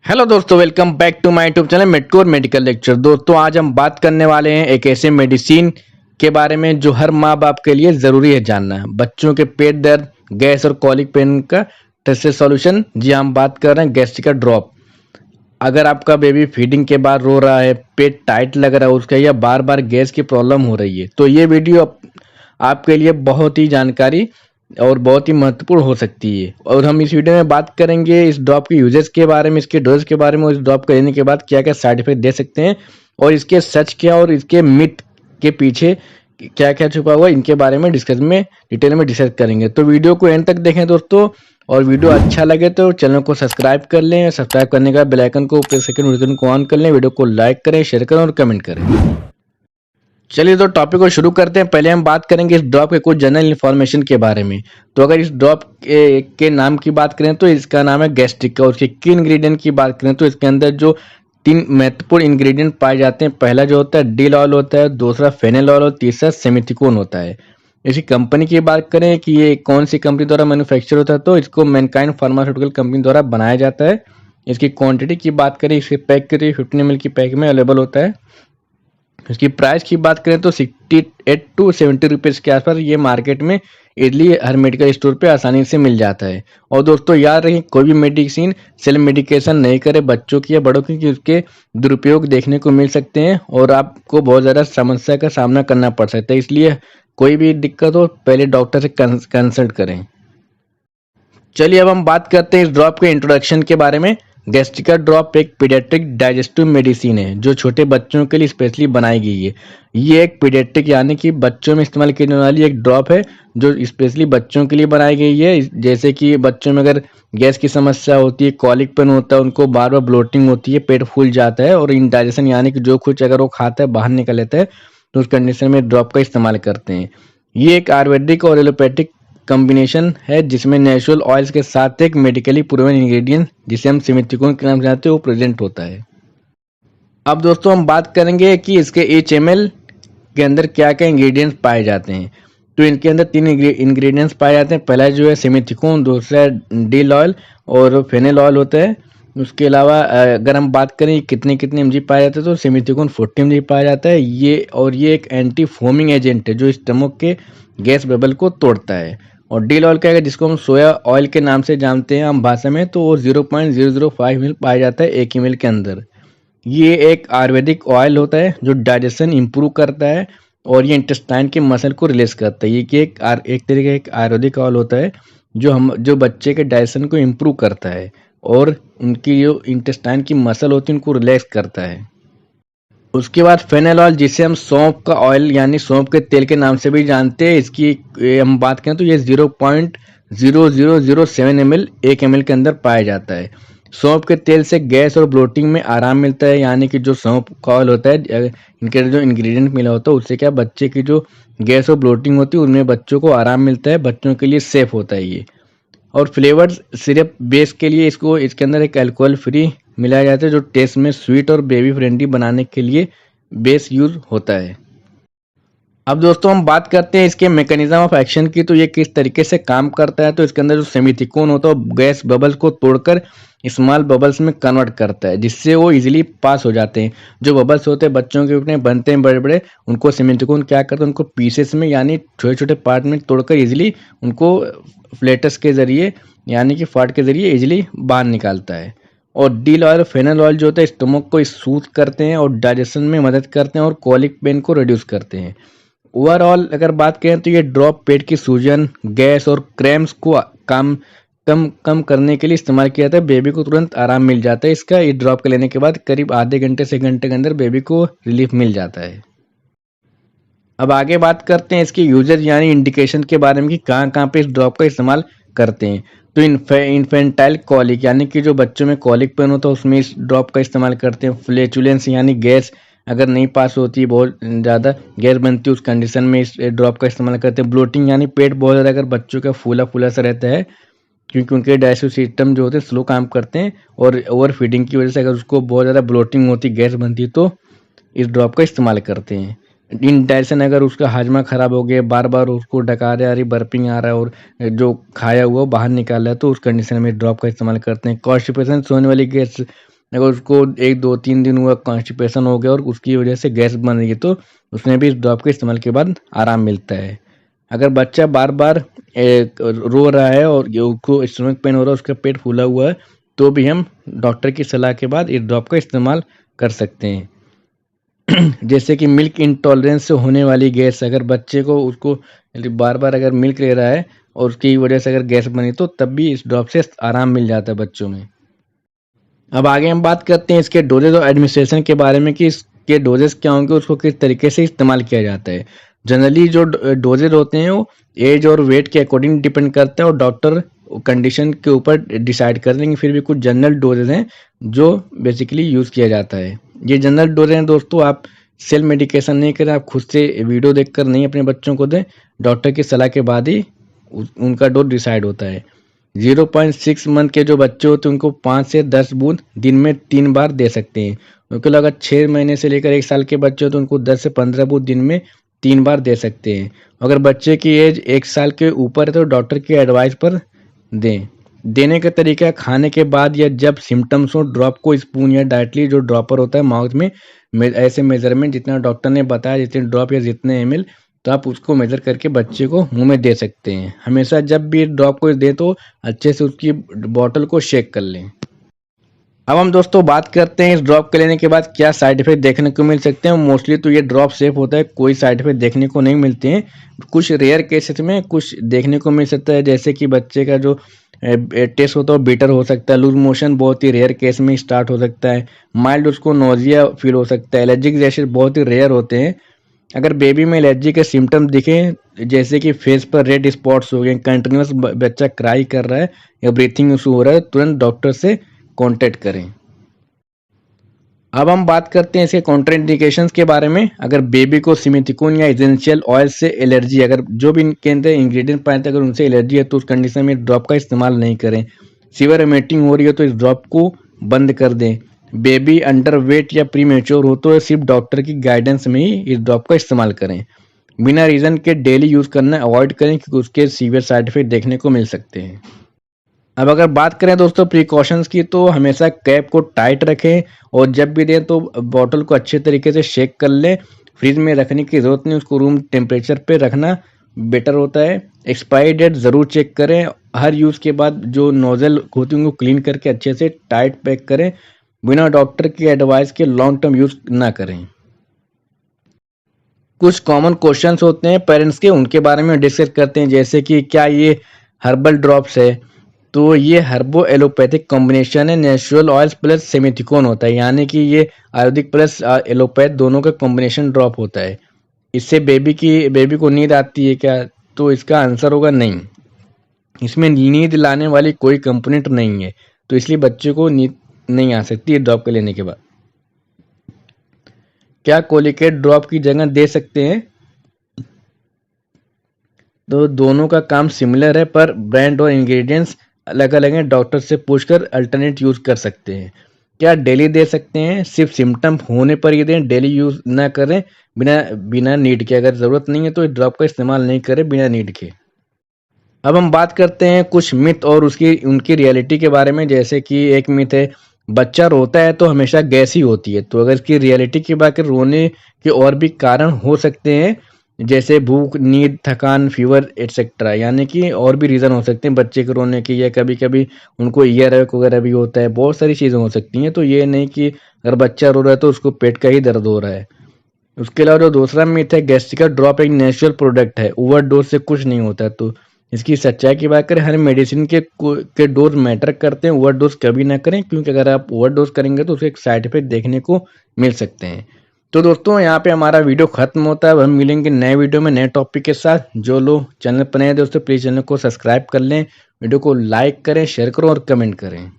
Hello दोस्तों, welcome back to my YouTube channel Medcore medical lecture. दोस्तों, आज हम बात करने वाले हैं एक ऐसे मेडिसिन के बारे में जो हर माँ बाप के लिए ज़रूरी है जानना। बच्चों के पेट दर्द, गैस और कॉलिक पेन का ट्रस्टेड सॉल्यूशन। जी, हम बात कर रहे हैं गैस्ट्रिका ड्रॉप। अगर आपका बेबी फीडिंग के बाद रो रहा है, पेट टाइट लग रहा है उसका, या बार बार गैस की प्रॉब्लम हो रही है, तो ये वीडियो आपके लिए बहुत ही जानकारी और बहुत ही महत्वपूर्ण हो सकती है। और हम इस वीडियो में बात करेंगे इस ड्रॉप के यूजेस के बारे में, इसके डोज के बारे में, और इस ड्रॉप को लेने के बाद क्या क्या साइड इफेक्ट दे सकते हैं, और इसके सच क्या और इसके मिथ के पीछे क्या क्या छुपा हुआ है, इनके बारे में डिटेल में डिस्कस करेंगे। तो वीडियो को एंड तक देखें दोस्तों, और वीडियो अच्छा लगे तो चैनल को सब्सक्राइब कर लें। सब्सक्राइब करने के बाद बेल आइकन को प्रेस करके नोटिफिकेशन को ऑन कर लें। वीडियो को लाइक करें, शेयर करें और कमेंट करें। चलिए तो टॉपिक को शुरू करते हैं। पहले हम बात करेंगे इस ड्रॉप के कुछ जनरल इन्फॉर्मेशन के बारे में। तो अगर इस ड्रॉप के नाम की बात करें तो इसका नाम है गैस्ट्रिका, और उसके की इंग्रेडिएंट की बात करें तो इसके अंदर जो 3 महत्वपूर्ण इंग्रेडिएंट पाए जाते हैं, पहला जो होता है डिल ऑयल होता है, दूसरा फेनेल ऑयल और तीसरा सेमिथिकोन होता है। इसकी कंपनी की बात करें कि ये कौन सी कंपनी द्वारा मैन्युफैक्चर होता है, तो इसको मैनकाइंड फार्मास्यूटिकल कंपनी द्वारा बनाया जाता है। इसकी क्वांटिटी की बात करें, इसके पैक के 15 ml की पैक में अवेलेबल होता है। इसकी प्राइस की बात करें तो 68 टू 70 रुपीज़ के आसपास ये मार्केट में इजली हर मेडिकल स्टोर पे आसानी से मिल जाता है। और दोस्तों याद रखें, कोई भी मेडिसिन सेल्फ मेडिकेशन नहीं करे बच्चों की या बड़ों की, कि उसके दुरुपयोग देखने को मिल सकते हैं और आपको बहुत ज़्यादा समस्या का सामना करना पड़ सकता है। इसलिए कोई भी दिक्कत हो पहले डॉक्टर से कंसल्ट करें। चलिए अब हम बात करते हैं इस ड्रॉप के इंट्रोडक्शन के बारे में। गैस्ट्रिका ड्रॉप एक पीडियाट्रिक डाइजेस्टिव मेडिसिन है जो छोटे बच्चों के लिए स्पेशली बनाई गई है। ये एक पीडियाट्रिक यानी कि बच्चों में इस्तेमाल की जाने वाली एक ड्रॉप है जो स्पेशली बच्चों के लिए बनाई गई है। जैसे कि बच्चों में अगर गैस की समस्या होती है, कॉलिक पेन होता है, उनको बार बार ब्लोटिंग होती है, पेट फूल जाता है और इंडाइजेशन यानी कि जो कुछ अगर वो खाता है बाहर निकल लेता है, तो उस कंडीशन में ड्रॉप का इस्तेमाल करते हैं। ये एक आयुर्वेदिक और एलोपैथिक कॉम्बिनेशन है जिसमें नेचुरल ऑयल्स के साथ एक मेडिकली प्रूवन इंग्रेडिएंट जिसे हम सिमिथिकोन के नाम से जानते हैं वो प्रेजेंट होता है। अब दोस्तों हम बात करेंगे कि इसके एच एम एल के अंदर क्या क्या इंग्रेडिएंट्स पाए जाते हैं। तो इनके अंदर 3 इंग्रेडिएंट्स पाए जाते हैं। पहला जो है सिमिथिकोन, दूसरा डिल ऑयल और फेनेल ऑयल होता है। उसके अलावा अगर हम बात करें कितने कितने एमजी पाया जाता है तो सिमिथिकोन 40 एमजी पाया जाता है। ये एक एंटी फोमिंग एजेंट है जो स्टमक के गैस बबल को तोड़ता है। और डील ऑयल क्या है, जिसको हम सोया ऑयल के नाम से जानते हैं आम भाषा में, तो वो 0.005 ml पाया जाता है 1 ml के अंदर। ये एक आयुर्वेदिक ऑयल होता है जो डाइजेशन इंप्रूव करता है और ये इंटेस्टाइन के मसल को रिलीज करता है। ये एक तरीके का एक आयुर्वेदिक ऑयल होता है जो बच्चे के डाइजेशन को इंप्रूव करता है और उनकी जो इंटेस्टाइन की मसल होती है उनको रिलैक्स करता है। उसके बाद फेनेल ऑयल, जिसे हम सौंफ का ऑयल यानी सौंफ के तेल के नाम से भी जानते हैं, इसकी हम बात करें तो ये 0.0007 ml 1 ml के अंदर पाया जाता है। सौंफ के तेल से गैस और ब्लोटिंग में आराम मिलता है, यानी कि जो सौंफ का ऑयल होता है इनके जो इंग्रेडिएंट मिला होता है उससे क्या बच्चे की जो गैस और ब्लोटिंग होती है उनमें बच्चों को आराम मिलता है, बच्चों के लिए सेफ होता है ये। और फ्लेवर्ड सिरप बेस के लिए इसके अंदर एक अल्कोहल फ्री मिलाया जाता है जो टेस्ट में स्वीट और बेबी फ्रेंडली बनाने के लिए बेस यूज होता है। अब दोस्तों हम बात करते हैं इसके मैकेनिज्म ऑफ एक्शन की, तो ये किस तरीके से काम करता है। तो इसके अंदर जो सेमिथिकोन होता है वो गैस बबल्स को तोड़कर स्मॉल बबल्स में कन्वर्ट करता है जिससे वो इजीली पास हो जाते हैं। जो बबल्स होते हैं बच्चों के उठने बनते हैं बड़े बड़े, उनको सेमिथिकोन क्या करता है, उनको पीसेस में यानी छोटे छोटे पार्ट में तोड़कर इजीली उनको फ्लेटस के जरिए यानी कि फाट के जरिए इजीली बाहर निकालता है। और डील ऑयल फेनल ऑयल जो होता है स्टमक को सूथ करते हैं और डाइजेशन में मदद करते हैं और कॉलिक पेन को रिड्यूस करते हैं। ओवरऑल अगर बात करें तो ये ड्रॉप पेट की सूजन, गैस और क्रैम्प्स को कम करने के लिए इस्तेमाल किया जाता है। बेबी को तुरंत आराम मिल जाता है इसका। ये ड्रॉप के लेने के बाद करीब आधे घंटे से घंटे के अंदर बेबी को रिलीफ मिल जाता है। अब आगे बात करते हैं इसके यूजर यानी इंडिकेशन के बारे में कि कहाँ कहाँ पे इस ड्रॉप का इस्तेमाल करते हैं। तो इन्फेंटाइल कॉलिक यानी कि जो बच्चों में कॉलिक पेन होता है उसमें इस ड्रॉप का इस्तेमाल करते हैं। फ्लेचुलेंस यानी गैस अगर नहीं पास होती, बहुत ज़्यादा गैस बनती है, उस कंडीशन में इस ड्रॉप का इस्तेमाल करते हैं। ब्लोटिंग यानी पेट बहुत ज़्यादा अगर बच्चों का फूला फूला सा रहता है क्योंकि उनके डाइजेस्टिव सिस्टम जो होते हैं स्लो काम करते हैं और ओवर फीडिंग की वजह से अगर उसको बहुत ज़्यादा ब्लोटिंग होती, गैस बनती, तो इस ड्रॉप का इस्तेमाल करते हैं। इंडाइजेशन अगर उसका हाजमा खराब हो गया, बार बार उसको डकार आ रही, बर्पिंग आ रहा है और जो खाया हुआ बाहर निकाल रहा है, तो उस कंडीशन में ड्रॉप का इस्तेमाल करते हैं। कॉन्स्टिपेशन सोने वाली गैस, अगर उसको 1 2 3 दिन हुआ कॉन्स्टिपेशन हो गया और उसकी वजह से गैस बन रही है, तो उसमें भी इस ड्रॉप के इस्तेमाल के बाद आराम मिलता है। अगर बच्चा बार बार रो रहा है और उसको स्टमक पेन हो रहा है, उसका पेट फूला हुआ है, तो भी हम डॉक्टर की सलाह के बाद इस ड्रॉप का इस्तेमाल कर सकते हैं। जैसे कि मिल्क इंटॉलरेंस से होने वाली गैस, अगर बच्चे को उसको बार बार अगर मिल्क ले रहा है और उसकी वजह से अगर गैस बनी, तो तब भी इस ड्रॉप से आराम मिल जाता है बच्चों में। अब आगे हम बात करते हैं इसके डोजेज और एडमिनिस्ट्रेशन के बारे में कि इसके डोजेज क्या होंगे, उसको किस तरीके से इस्तेमाल किया जाता है। जनरली जो डोजेज होते हैं वो एज और वेट के अकॉर्डिंग डिपेंड करता है और डॉक्टर कंडीशन के ऊपर डिसाइड कर लेंगे। फिर भी कुछ जनरल डोजेज हैं जो बेसिकली यूज़ किया जाता है। ये जनरल डोजेज हैं दोस्तों, आप सेल्फ मेडिकेशन नहीं करें, आप खुद से वीडियो देखकर नहीं अपने बच्चों को दें, डॉक्टर की सलाह के बाद ही उनका डोज डिसाइड होता है। 0.6 मंथ के जो बच्चे होते हैं उनको 5 से 10 बूंद दिन में 3 बार दे सकते हैं। उनके अगर 6 महीने से लेकर 1 साल के बच्चे हो तो उनको 10 से 15 बूंद दिन में 3 बार दे सकते हैं। अगर बच्चे की एज 1 साल के ऊपर है तो डॉक्टर की एडवाइस पर दें। देने का तरीका खाने के बाद या जब सिम्टम्स हो, ड्रॉप को स्पून या डायरेक्टली जो ड्रॉपर होता है माउथ में ऐसे मेजरमेंट जितना डॉक्टर ने बताया, जितने ड्रॉप या जितने ml, तो आप उसको मेजर करके बच्चे को मुंह में दे सकते हैं। हमेशा जब भी ड्रॉप को दें तो अच्छे से उसकी बॉटल को शेक कर लें। अब हम दोस्तों बात करते हैं इस ड्रॉप के लेने के बाद क्या साइड इफेक्ट देखने को मिल सकते हैं। मोस्टली तो ये ड्रॉप सेफ होता है, कोई साइड इफेक्ट देखने को नहीं मिलते हैं। कुछ रेयर केसेस में कुछ देखने को मिल सकता है, जैसे कि बच्चे का जो टेस्ट होता है वो बिटर हो सकता है, लूज मोशन बहुत ही रेयर केस में स्टार्ट हो सकता है, माइल्ड उसको नोजिया फील हो सकता है, एलर्जिक रैशेस बहुत ही रेयर होते हैं। अगर बेबी में एलर्जी के सिम्टम दिखें, जैसे कि फेस पर रेड स्पॉट्स हो गए, कंटिन्यूस बच्चा क्राई कर रहा है या ब्रीथिंग इशू हो रहा है, तुरंत डॉक्टर से कॉन्टेक्ट करें। अब हम बात करते हैं इसके कॉन्ट्राइंडिकेशंस के बारे में। अगर बेबी को सिमिथिकोन या एसेंशियल ऑयल से एलर्जी, अगर जो भी इनके अंदर इंग्रेडिएंट पाए थे अगर उनसे एलर्जी है तो उस कंडीशन में ड्रॉप का इस्तेमाल नहीं करें। सीवियर वोमिटिंग हो रही है तो इस ड्रॉप को बंद कर दें। बेबी अंडर वेट या प्री मेच्योर हो तो सिर्फ डॉक्टर की गाइडेंस में ही इस ड्रॉप का इस्तेमाल करें। बिना रीजन के डेली यूज करना अवॉइड करें क्योंकि उसके सीवियर साइड इफेक्ट देखने को मिल सकते हैं। अब अगर बात करें दोस्तों प्रिकॉशंस की, तो हमेशा कैप को टाइट रखें और जब भी दें तो बॉटल को अच्छे तरीके से शेक कर लें। फ्रिज में रखने की ज़रूरत नहीं, उसको रूम टेम्परेचर पे रखना बेटर होता है। एक्सपायरी डेट ज़रूर चेक करें। हर यूज़ के बाद जो नोज़ल होती है उनको क्लीन करके अच्छे से टाइट पैक करें। बिना डॉक्टर की एडवाइस के लॉन्ग टर्म यूज़ ना करें। कुछ कॉमन क्वेश्चंस होते हैं पेरेंट्स के, उनके बारे में डिस्कस करते हैं, जैसे कि क्या ये हर्बल ड्रॉप्स है। तो ये हर्बो एलोपैथिक कॉम्बिनेशन है, नेचुरल ऑयल्स प्लस सेमिथिकोन होता है, यानी कि ये आयुर्वेदिक प्लस एलोपैथ दोनों का कॉम्बिनेशन ड्रॉप होता है। इससे बेबी को नींद आती है क्या, तो इसका आंसर होगा नहीं। इसमें नींद लाने वाली कोई कंपोनेंट नहीं है, तो इसलिए बच्चे को नींद नहीं आ सकती है ड्रॉप के लेने के बाद। क्या कोलिकेट ड्रॉप की जगह दे सकते हैं, तो दोनों का काम सिमिलर है पर ब्रांड और इंग्रेडिएंट्स अलग अलग हैं। डॉक्टर से पूछकर अल्टरनेट यूज कर सकते हैं। क्या डेली दे सकते हैं, सिर्फ सिम्टम होने पर ही दें, डेली यूज ना करें बिना नीड के। अगर जरूरत नहीं है तो इस ड्रॉप का इस्तेमाल नहीं करें बिना नीड के। अब हम बात करते हैं कुछ मिथ और उनकी रियलिटी के बारे में। जैसे कि एक मिथ है बच्चा रोता है तो हमेशा गैस ही होती है। तो अगर इसकी रियलिटी की बात करें, रोने के और भी कारण हो सकते हैं, जैसे भूख, नींद, थकान, फीवर एटसेट्रा, यानी कि और भी रीज़न हो सकते हैं बच्चे के रोने के, या कभी कभी उनको ईयर वर्क वगैरह भी होता है। बहुत सारी चीज़ें हो सकती हैं। तो ये नहीं कि अगर बच्चा रो रहा है तो उसको पेट का ही दर्द हो रहा है। उसके अलावा जो दूसरा मिथ है गैस्ट्रिक ड्रॉप एक नेचुरल प्रोडक्ट है, ओवरडोज से कुछ नहीं होता है। तो इसकी सच्चाई की बात करें, हर मेडिसिन के डोज मैटर करते हैं, ओवरडोज कभी ना करें, क्योंकि अगर आप ओवरडोज करेंगे तो उसके साइड इफेक्ट देखने को मिल सकते हैं। तो दोस्तों यहाँ पे हमारा वीडियो खत्म होता है। अब हम मिलेंगे नए वीडियो में नए टॉपिक के साथ। जो लोग चैनल पर नए हैं दोस्तों प्लीज़ चैनल को सब्सक्राइब कर लें, वीडियो को लाइक करें, शेयर करो और कमेंट करें।